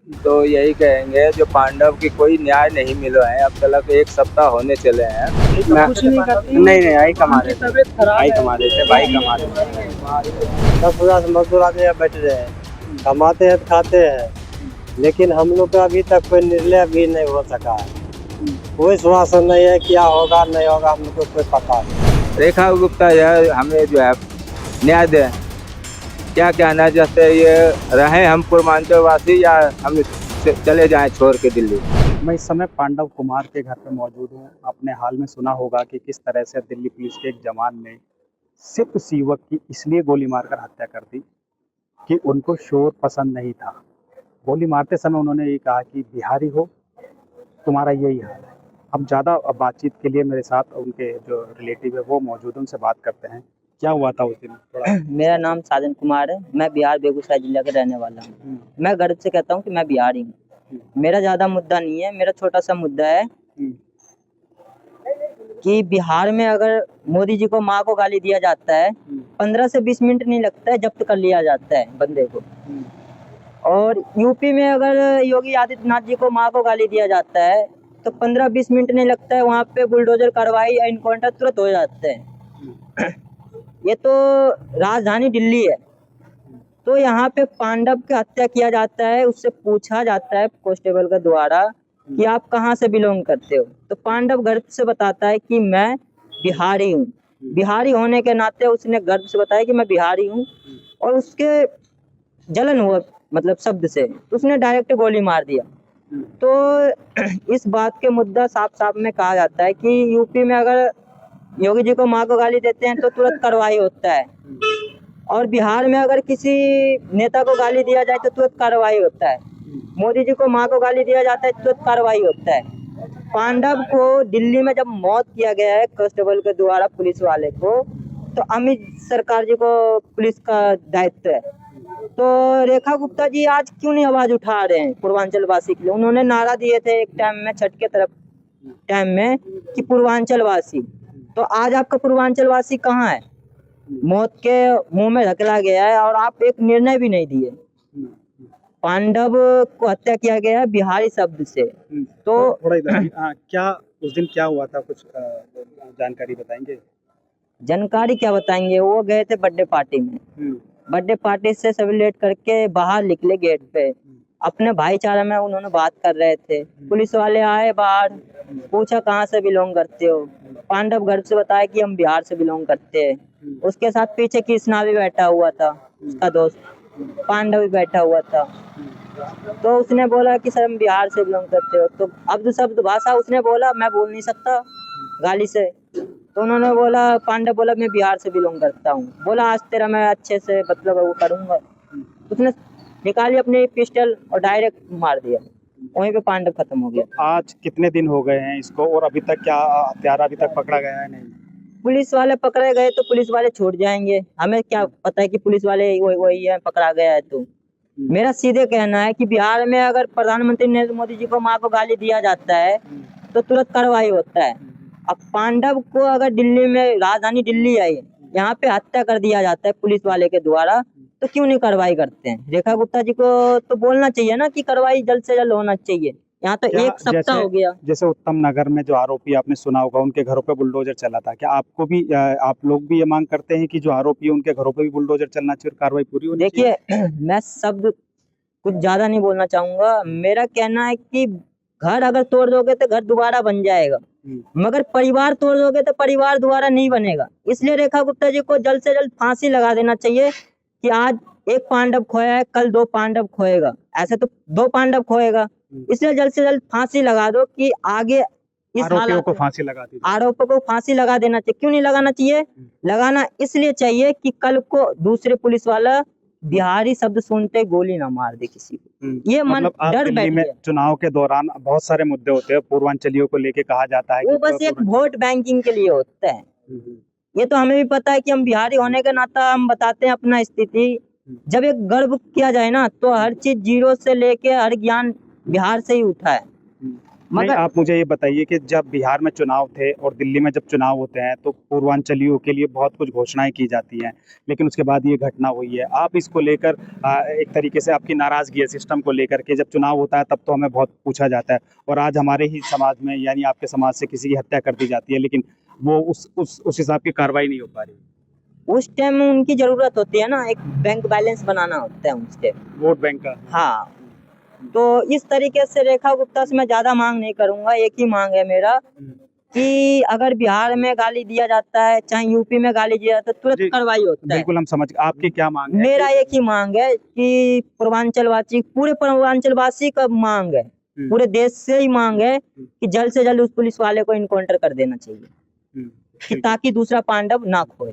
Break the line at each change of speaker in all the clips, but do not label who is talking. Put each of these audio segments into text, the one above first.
तो यही कहेंगे जो पांडव की कोई न्याय नहीं मिला है अब तक, 1 सप्ताह होने चले हैं।
कुछ नहीं करती।
नहीं नहीं, आई कमा
उनकी
रहे थे।
तबीयत खराब
आई
है।
कमा रहे थे, भाई कमा रहे थे।
10,000 से मजदूर आके यहाँ बैठ रहे हैं, कमाते हैं तो खाते हैं, लेकिन हम लोग का अभी तक कोई निर्णय भी नहीं हो सका है। कोई सुशासन नहीं है, क्या होगा नहीं होगा हम लोग को कोई पता नहीं।
रेखा गुप्ता यह हमें जो है न्याय दें। क्या कहना चाहते हैं, ये रहें हम पूर्वांचल वासी या हम चले जाएं छोड़ के दिल्ली?
मैं इस समय पांडव कुमार के घर पर मौजूद हूँ। आपने हाल में सुना होगा कि किस तरह से दिल्ली पुलिस के एक जवान ने सिख युवक की इसलिए गोली मारकर हत्या कर दी कि उनको शोर पसंद नहीं था। गोली मारते समय उन्होंने ये कहा कि बिहारी हो, तुम्हारा यही हाल है। अब ज़्यादा बातचीत के लिए मेरे साथ उनके जो रिलेटिव है वो मौजूद हैं, उनसे बात करते हैं। क्या हुआ था उस दिन थोड़ा?
मेरा नाम साजन कुमार है। मैं बिहार बेगूसराय जिला का रहने वाला हूँ। मैं गर्व से कहता हूँ कि मैं बिहारी हूँ। मेरा ज़्यादा मुद्दा नहीं है, मेरा छोटा सा मुद्दा है कि बिहार में अगर मोदी जी को माँ को गाली दिया जाता है, 15 से 20 मिनट नहीं लगता है, जब्त कर लिया जाता है बंदे को। और यूपी में अगर योगी आदित्यनाथ जी को माँ को गाली दिया जाता है तो 15-20 मिनट नहीं लगता है, वहाँ पे बुलडोजर कार्रवाई या इनकाउंटर तुरंत हो जाते हैं। ये तो राजधानी दिल्ली है, तो यहाँ पे पांडव की हत्या किया जाता है। उससे पूछा जाता है कांस्टेबल के द्वारा कि आप कहाँ से बिलोंग करते हो, तो पांडव गर्व से बताता है कि मैं बिहारी हूँ। बिहारी होने के नाते उसने गर्व से बताया कि मैं बिहारी हूँ, और उसके जलन हुआ मतलब शब्द से, उसने डायरेक्ट गोली मार दिया। तो इस बात के मुद्दा साफ साफ में कहा जाता है कि यूपी में अगर योगी जी को माँ को गाली देते हैं तो तुरंत कार्रवाई होता है, और बिहार में अगर किसी नेता को गाली दिया जाए तो तुरंत कार्रवाई होता है। मोदी जी को माँ को गाली दिया जाता है तो तुरंत कार्रवाई होता है। पांडव को दिल्ली में जब मौत किया गया है कांस्टेबल के द्वारा पुलिस वाले को, तो अमित सरकार जी को पुलिस का दायित्व है। तो रेखा गुप्ता जी आज क्यों नहीं आवाज उठा रहे हैं पूर्वांचल वासी के लिए? उन्होंने नारा दिए थे एक टाइम में, छठ के तरफ टाइम में, कि पूर्वांचल वासी। तो आज आपका पूर्वांचल वासी कहाँ है? मौत के मुंह में धकेला गया है, और आप एक निर्णय भी नहीं दिए। पांडव को हत्या किया गया है बिहारी शब्द से। तो
थोड़ा इधर क्या उस दिन क्या हुआ था, कुछ जानकारी बताएंगे?
जानकारी क्या बताएंगे, वो गए थे बर्थडे पार्टी में। बर्थडे पार्टी से सभी लेट करके बाहर निकले गेट पे, अपने भाईचारा में उन्होंने बात कर रहे थे। पुलिस वाले आए बाहर, पूछा कहाँ से बिलोंग करते हो। पांडव घर से बताया कि हम बिहार से बिलोंग करते हैं। उसके साथ पीछे कृष्णा भी बैठा हुआ था, उसका दोस्त पांडव भी बैठा हुआ था। तो उसने बोला कि सर हम बिहार से बिलोंग करते हो। तो अब्द शब्द भाषा उसने बोला, मैं बोल नहीं सकता गाली से। तो उन्होंने बोला, पांडव बोला मैं बिहार से बिलोंग करता हूँ। बोला आज तेरा मैं अच्छे से मतलब वो करूँगा। उसने निकाली अपनी पिस्टल और डायरेक्ट मार दिया। वहीं पे पांडव खत्म हो गया।
आज कितने दिन हो गए हैं इसको, और अभी तक क्या हत्यारा अभी तक पकड़ा गया है? नहीं,
पुलिस वाले पकड़े गए तो पुलिस वाले छोड़ जाएंगे, हमें क्या पता है कि पुलिस वाले वही है, पकड़ा गया है। तो मेरा सीधे कहना है कि बिहार में अगर प्रधानमंत्री नरेंद्र मोदी जी को माँ को गाली दिया जाता है तो तुरंत कार्रवाई होता है। अब पांडव को अगर दिल्ली में, राजधानी दिल्ली है, यहाँ पे हत्या कर दिया जाता है पुलिस वाले के द्वारा, तो क्यों नहीं कार्रवाई करते हैं? रेखा गुप्ता जी को तो बोलना चाहिए ना कि कार्रवाई जल्द से जल्द होना चाहिए। यहाँ तो 1 सप्ताह हो गया।
जैसे उत्तम नगर में जो आरोपी आपने सुना होगा, उनके घरों पे बुलडोजर चला था। क्या आपको भी आप लोग भी ये मांग करते हैं कि जो आरोपी है उनके घरों पे भी बुलडोजर चलना चाहिए और कार्रवाई पूरी होनी चाहिए?
देखिए मैं शब्द कुछ ज्यादा नहीं बोलना चाहूंगा। मेरा कहना है कि घर अगर तोड़ दोगे तो घर दोबारा बन जाएगा, मगर परिवार तोड़ दोगे तो परिवार दोबारा नहीं बनेगा। इसलिए रेखा गुप्ता जी को जल्द से जल्द फांसी लगा देना चाहिए कि आज एक पांडव खोया है, कल 2 पांडव खोएगा, ऐसे तो 2 पांडव खोएगा। इसलिए जल्द से जल्द फांसी लगा दो कि आगे इस
आरोपियों को फांसी लगा दी जाए।
आरोपों को फांसी लगा देना चाहिए। क्यों नहीं लगाना चाहिए? लगाना इसलिए चाहिए कि कल को दूसरे पुलिस वाला बिहारी शब्द सुनते गोली ना मार दे किसी को। ये मन
मतलब आप
डर
दिल्ली
बैठ
में
गया।
चुनाव के दौरान बहुत सारे मुद्दे होते हैं, पूर्वांचलियों को लेके कहा जाता है
वो
कि
बस एक वोट बैंकिंग के लिए होता है। ये तो हमें भी पता है कि हम बिहारी होने के नाता हम बताते हैं अपना स्थिति। जब एक गर्व किया जाए ना, तो हर चीज जीरो से लेके हर ज्ञान बिहार से ही उठा है।
नहीं,
मगर
आप मुझे ये बताइए कि जब बिहार में चुनाव थे और दिल्ली में जब चुनाव होते हैं तो पूर्वांचलियों के लिए बहुत कुछ घोषणाएं की जाती हैं, लेकिन उसके बाद ये घटना हुई है। आप इसको लेकर एक तरीके से आपकी नाराजगी है सिस्टम को लेकर के, जब चुनाव होता है तब तो हमें बहुत पूछा जाता है और आज हमारे ही समाज में यानी आपके समाज से किसी की हत्या कर दी जाती है, लेकिन वो उस हिसाब की कार्रवाई नहीं हो पा रही।
उस टाइम उनकी जरूरत होती है ना, एक बैंक बैलेंस बनाना होता है उस टाइम।
वोट बैंक का
हाँ, तो इस तरीके से रेखा गुप्ता से मैं ज्यादा मांग नहीं करूंगा। एक ही मांग है मेरा कि अगर बिहार में गाली दिया जाता है, चाहे यूपी में गाली दिया जाता है, तुरंत
जी,
कार्रवाई होता है।
बिल्कुल हम समझ। आपकी क्या मांग है?
मेरा एक ही मांग है कि पूरे पूर्वांचलवासी का मांग है, पूरे देश से ही मांग है कि जल्द से जल्द उस पुलिस वाले को इनकाउंटर कर देना चाहिए, कि ताकि दूसरा पांडव ना खोए।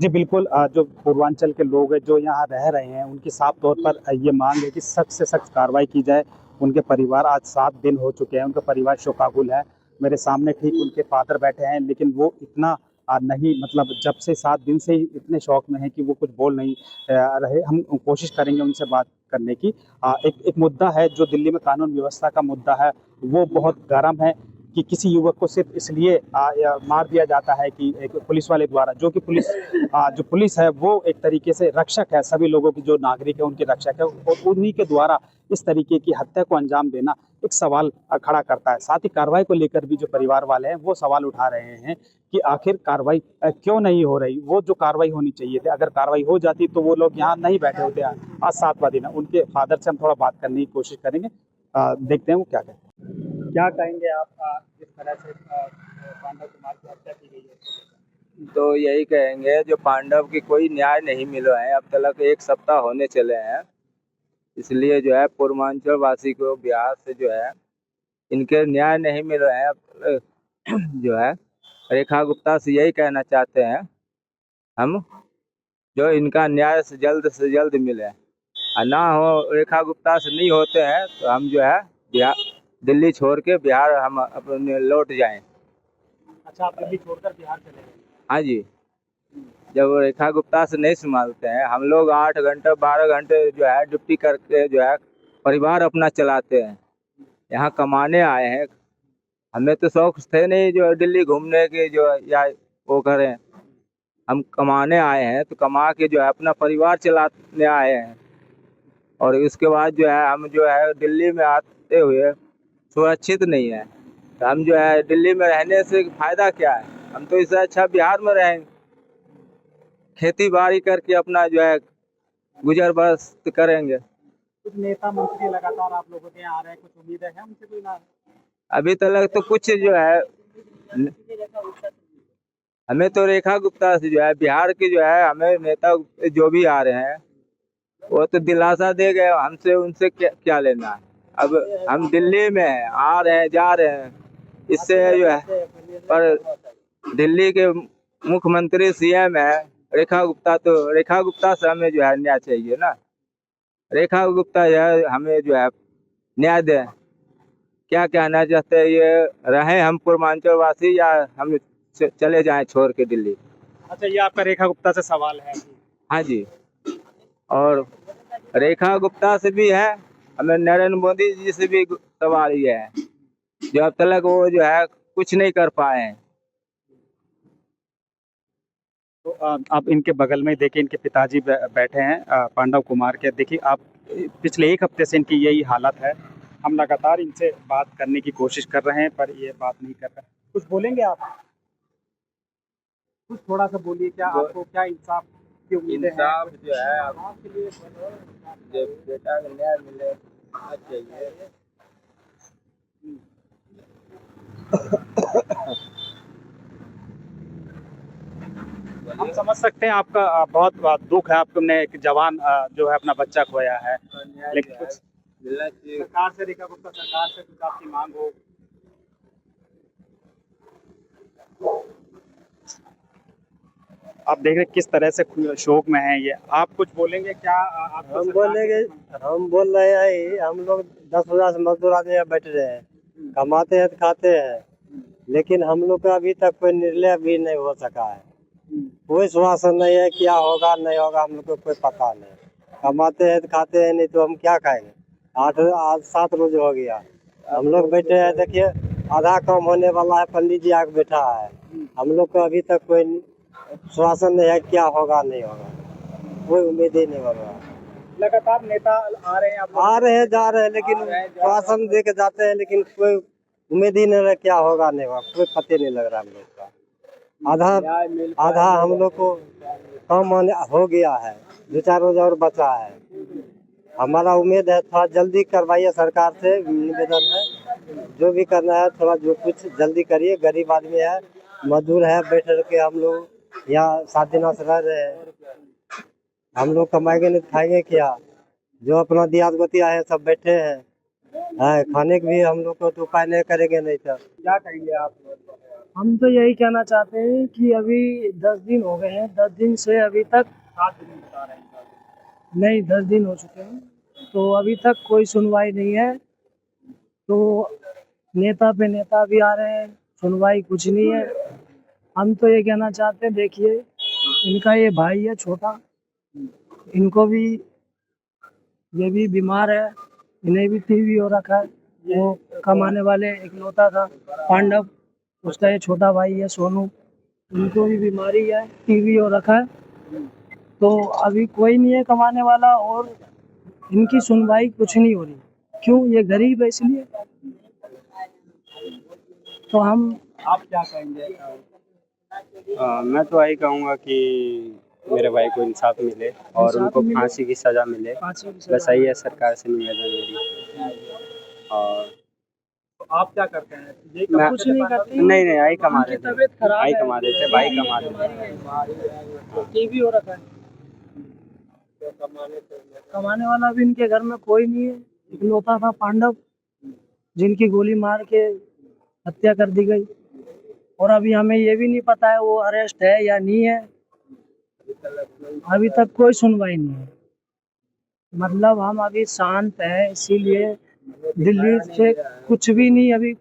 जी बिल्कुल, जो पूर्वांचल के लोग हैं जो यहाँ रह रहे हैं उनकी साफ तौर पर ये मांग है कि सख्त से सख्त कार्रवाई की जाए। उनके परिवार आज 7 दिन हो चुके हैं, उनका परिवार शोकाकुल है। मेरे सामने ठीक उनके फादर बैठे हैं, लेकिन वो इतना नहीं, मतलब जब से 7 दिन से ही इतने शौक में हैं कि वो कुछ बोल नहीं रहे। हम कोशिश करेंगे उनसे बात करने की। एक मुद्दा है जो दिल्ली में कानून व्यवस्था का मुद्दा है, वो बहुत गर्म है कि किसी युवक को सिर्फ इसलिए मार दिया जाता है कि एक पुलिस वाले द्वारा, जो कि जो पुलिस है वो एक तरीके से रक्षक है, सभी लोगों की जो नागरिक है उनकी रक्षक है, और उन्हीं के द्वारा इस तरीके की हत्या को अंजाम देना एक सवाल खड़ा करता है। साथ ही कार्रवाई को लेकर भी जो परिवार वाले हैं वो सवाल उठा रहे हैं कि आखिर कार्रवाई क्यों नहीं हो रही। वो जो कार्रवाई होनी चाहिए थी, अगर कार्रवाई हो जाती तो वो लोग यहाँ नहीं बैठे होते। आज 7वां दिन है। उनके फादर से हम थोड़ा बात करने की कोशिश करेंगे, देखते हैं वो क्या कहते हैं। क्या कहेंगे आप जिस तरह से पांडव कुमार की हत्या की गई है?
तो यही कहेंगे, जो पांडव की कोई न्याय नहीं मिला है अब तक, 1 सप्ताह होने चले हैं। इसलिए जो है पूर्वांचल वासी को बिहार से जो है इनके न्याय नहीं मिल रहे हैं। अब जो है रेखा गुप्ता से यही कहना चाहते हैं हम, जो इनका न्याय से जल्द मिले, और ना हो रेखा गुप्ता से नहीं होते हैं तो हम जो है बिहार दिल्ली छोड़ के बिहार हम अपने लौट जाएं।
अच्छा, आप दिल्ली छोड़कर बिहार चले गए?
हाँ जी, जब रेखा गुप्ता से नहीं संभालते हैं हम लोग 8 घंटे 12 घंटे जो है ड्यूटी करके जो है परिवार अपना चलाते हैं। यहाँ कमाने आए हैं, हमें तो शौक थे नहीं जो दिल्ली घूमने के जो या वो करें। हम कमाने आए हैं तो कमा के जो है अपना परिवार चलाने आए हैं, और उसके बाद जो है हम जो है दिल्ली में आते हुए सुरक्षित नहीं है। तो हम जो है दिल्ली में रहने से फायदा क्या है? हम तो इससे अच्छा बिहार में रहेंगे, खेती बाड़ी करके अपना जो है गुजर बसर करेंगे।
कुछ नेता मंत्री लगातार आप लोगों के यहाँ आ रहे हैं, कुछ उम्मीद है उनसे कोई ना?
अभी तक तो कुछ जो है हमें तो रेखा गुप्ता से जो है बिहार की जो है हमें नेता जो भी आ रहे हैं वो तो दिलासा दे गए, हमसे उनसे क्या लेना है। अब हम दिल्ली में हैं, आ रहे हैं जा रहे हैं, इससे जो है पर दिल्ली के मुख्यमंत्री सीएम है रेखा गुप्ता, तो रेखा गुप्ता से हमें जो है न्याय चाहिए ना। रेखा गुप्ता जो है हमें जो है न्याय दें। क्या कहना चाहते हैं, ये रहें हम पूर्वांचल वासी या हम चले जाएं छोड़ के दिल्ली?
अच्छा, ये आपका रेखा गुप्ता से सवाल है?
हाँ जी, और रेखा गुप्ता से भी है, हमें नरेंद्र मोदी जी से भी सवाल ये है, जो अब तक वो जो है कुछ नहीं कर पाए हैं।
तो आप इनके बगल में देखिए, इनके पिताजी बैठे हैं पांडव कुमार के। देखिए आप, पिछले 1 हफ्ते से इनकी यही हालत है। हम लगातार इनसे बात करने की कोशिश कर रहे हैं पर ये बात नहीं कर रहे। कुछ बोलेंगे आप? कुछ थोड़ा सा बोलिए, क्या आपको क्या इंसाफ की उम्मीद है?
इंसाफ जो है आपके लिए जो बेटा को न्याय मिले चाहिए।
हम समझ सकते हैं आपका बहुत दुख है, आपने एक जवान जो है अपना बच्चा खोया है, लेकिन कुछ सरकार से, रेखा गुप्ता सरकार से कुछ आपकी मांग हो? आप देख रहे किस तरह से शोक में है ये। आप कुछ बोलेंगे क्या?
हम बोलेंगे, हम बोल रहे हैं हम लोग 10,000 से मजदूर आदमी यहाँ बैठ रहे हैं, कमाते हैं तो खाते हैं, लेकिन हम लोग का अभी तक कोई निर्णय भी नहीं हो सका है। कोई श्वासन नहीं है, क्या होगा नहीं होगा हम लोग को कोई पता नहीं। कमाते हैं तो खाते हैं, नहीं तो हम क्या खाएंगे। 8 आज 7 रोज हो गया, हम लोग बैठे हैं, देखिए आधा काम होने वाला है, पंडित जी आके बैठा है। हम लोग को अभी तक कोई श्वासन नहीं है, क्या होगा नहीं होगा, कोई उम्मीद ही नहीं हो रहा।
लगातार नेता आ रहे हैं आप लोग?
आ रहे हैं जा रहे हैं, लेकिन श्वासन दे के जाते हैं, लेकिन कोई उम्मीद ही नहीं रहा, क्या होगा नहीं होगा, कोई पता नहीं लग रहा हम लोग का। आधा हम लोग को काम हो गया है, 2-4 रोज और बचा है। हमारा उम्मीद है थोड़ा जल्दी करवाइए, सरकार से निवेदन है, जो भी करना है थोड़ा जो कुछ जल्दी करिए। गरीब आदमी है, मजदूर है, बैठ के हम लोग यहाँ 7 दिनों से रह रहे हैं। हम लोग कमाएंगे नहीं खाएंगे क्या? जो अपना दियाद बतिया है सब बैठे हैं, खाने के भी हम लोग को तो उपाय नहीं करेंगे नहीं तो।
क्या कहेंगे आप?
हम तो यही कहना चाहते हैं कि अभी 10 दिन हो गए हैं, 10 दिन से अभी तक
7 दिन बता रहे हैं।
नहीं 10 दिन हो चुके हैं, तो अभी तक कोई सुनवाई नहीं है। तो नेता पे नेता भी आ रहे हैं, सुनवाई कुछ नहीं है। हम तो ये कहना चाहते हैं, देखिए इनका ये भाई है छोटा, इनको भी ये भी बीमार है, इन्हें भी टीबी हो रखा है। वो कमाने वाले इकलौता था पांडव, उसका ये छोटा भाई है सोनू, उनको भी बीमारी है, टीबी हो रखा है। तो अभी कोई नहीं है कमाने वाला और इनकी सुनवाई कुछ नहीं हो रही। क्यों? ये गरीब है इसलिए। तो हम
आप क्या कहेंगे?
मैं तो यही कहूँगा कि मेरे भाई को इंसाफ मिले और
इंसाफ
उनको
मिले।
फांसी की सज़ा मिले।
फांसी की सजा
बस यही है सरकार से निवेदन मेरी। और
तो आप क्या करते हैं? यही
मैं
कुछ नहीं करते।
नहीं यही कमा
उनकी
रहे थे,
तबीयत खराब
यही
है,
कमा रहे थे, भाई कमा रहे थे।
टीबी हो रखा है। कमाने वाला भी इनके घर में कोई नहीं है, इकलौता था पांडव, जिनकी गोली मार के हत्या कर दी गई। और अभी हमें ये भी नहीं पता है वो अरेस्ट है या नहीं है, अभी तक कोई सुनवाई नहीं है। मतलब हम अभी शांत है, इसीलिए दिल्ली से कुछ भी नहीं अभी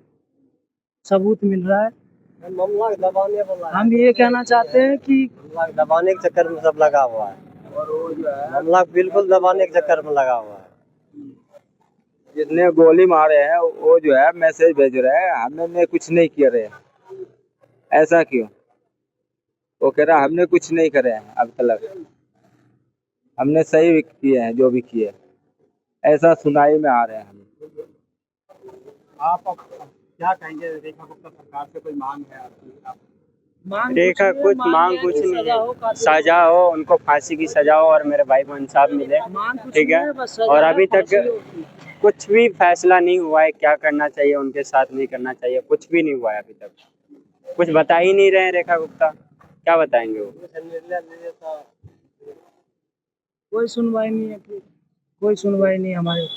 सबूत मिल रहा है।
मामला दबाने वाला है,
हम ये कहना चाहते हैं कि
मामला दबाने के चक्कर में सब लगा हुआ है,
और वो जो है
मामला बिल्कुल दबाने के चक्कर में लगा हुआ है।
जितने गोली मारे हैं वो जो है मैसेज भेज रहे हैं, हमने कुछ नहीं किया रहे। ऐसा क्यों? वो कह रहा हमने कुछ नहीं करे हैं अब तक, हमने सही किए हैं जो भी किए, ऐसा सुनाई में आ रहे हैं हम।
आप अब क्या कहेंगे? रेखा गुप्ता सरकार से कोई मांग है आपकी?
मांग
रेखा
नहीं है,
कुछ
मांग
मांग
है
कुछ
कि
नहीं
सजा हो,
है,
कानून
सजा हो, उनको फांसी की सजा हो और मेरे भाई को इंसाफ मिले।
मांग कुछ
ठीक
नहीं
है,
बस सजा
और
है,
अभी तक
फांसी हो।
कुछ भी फैसला नहीं हुआ है, क्या करना चाहिए उनके साथ, नहीं करना चाहिए, कुछ भी नहीं हुआ है अभी तक। कुछ बता ही नहीं रहे हैं रेखा गुप्ता, क्या बताएंगे वो?
कोई सुनवाई नहीं है, कोई सुनवाई नहीं हमारे।